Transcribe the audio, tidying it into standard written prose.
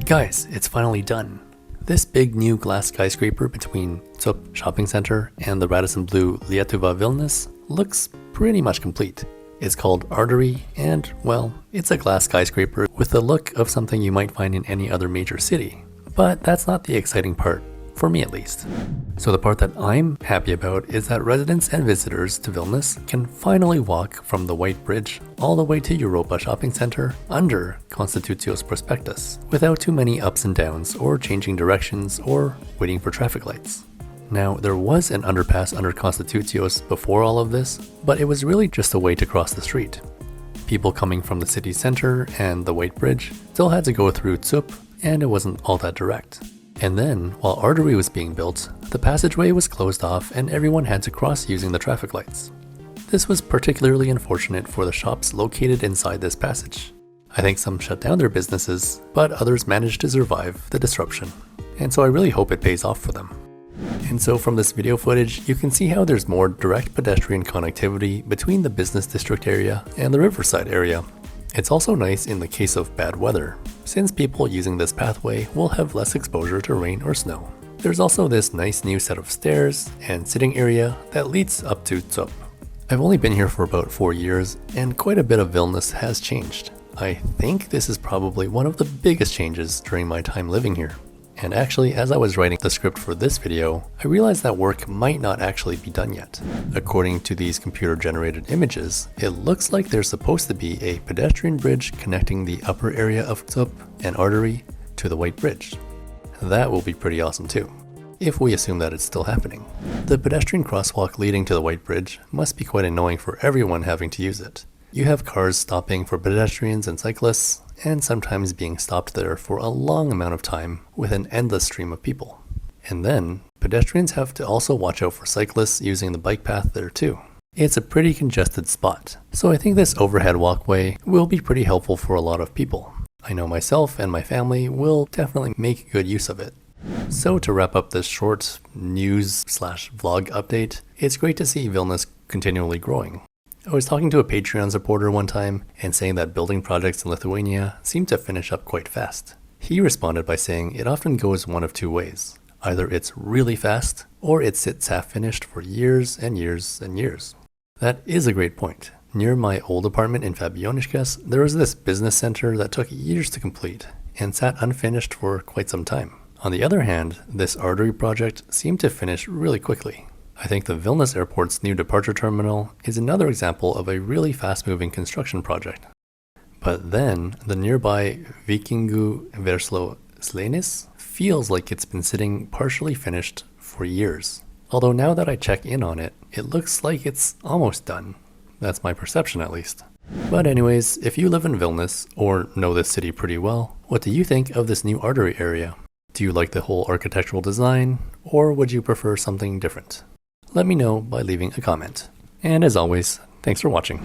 Guys, it's finally done. This big new glass skyscraper between ZUP shopping center and the Radisson Blu Lietuva Vilnius looks pretty much complete. It's called Artery and, well, it's a glass skyscraper with the look of something you might find in any other major city. But that's not the exciting part, for me at least. So the part that I'm happy about is that residents and visitors to Vilnius can finally walk from the White Bridge all the way to Europa Shopping Center under Konstitucijos Prospektas without too many ups and downs or changing directions or waiting for traffic lights. Now, there was an underpass under Konstitucijos before all of this, but it was really just a way to cross the street. People coming from the city center and the White Bridge still had to go through ZUP, and it wasn't all that direct. And then, while Artery was being built, the passageway was closed off and everyone had to cross using the traffic lights. This was particularly unfortunate for the shops located inside this passage. I think some shut down their businesses, but others managed to survive the disruption. And so I really hope it pays off for them. And so from this video footage, you can see how there's more direct pedestrian connectivity between the business district area and the riverside area. It's also nice in the case of bad weather, since people using this pathway will have less exposure to rain or snow. There's also this nice new set of stairs and sitting area that leads up to ZUP. I've only been here for about 4 years, and quite a bit of Vilnius has changed. I think this is probably one of the biggest changes during my time living here. And actually, as I was writing the script for this video, I realized that work might not actually be done yet. According to these computer-generated images, it looks like there's supposed to be a pedestrian bridge connecting the upper area of ZUP and Artery to the White Bridge. That will be pretty awesome too, if we assume that it's still happening. The pedestrian crosswalk leading to the White Bridge must be quite annoying for everyone having to use it. You have cars stopping for pedestrians and cyclists, and sometimes being stopped there for a long amount of time with an endless stream of people. And then, pedestrians have to also watch out for cyclists using the bike path there too. It's a pretty congested spot, so I think this overhead walkway will be pretty helpful for a lot of people. I know myself and my family will definitely make good use of it. So to wrap up this short news/vlog update, it's great to see Vilnius continually growing. I was talking to a Patreon supporter one time and saying that building projects in Lithuania seem to finish up quite fast. He responded by saying it often goes one of two ways. Either it's really fast, or it sits half-finished for years and years and years. That is a great point. Near my old apartment in Fabijoniškės, there was this business center that took years to complete and sat unfinished for quite some time. On the other hand, this Artery project seemed to finish really quickly. I think the Vilnius airport's new departure terminal is another example of a really fast-moving construction project. But then, the nearby Vikingų verslo slėnis feels like it's been sitting partially finished for years. Although now that I check in on it, it looks like it's almost done. That's my perception at least. But anyways, if you live in Vilnius, or know this city pretty well, what do you think of this new Artery area? Do you like the whole architectural design, or would you prefer something different? Let me know by leaving a comment. And as always, thanks for watching.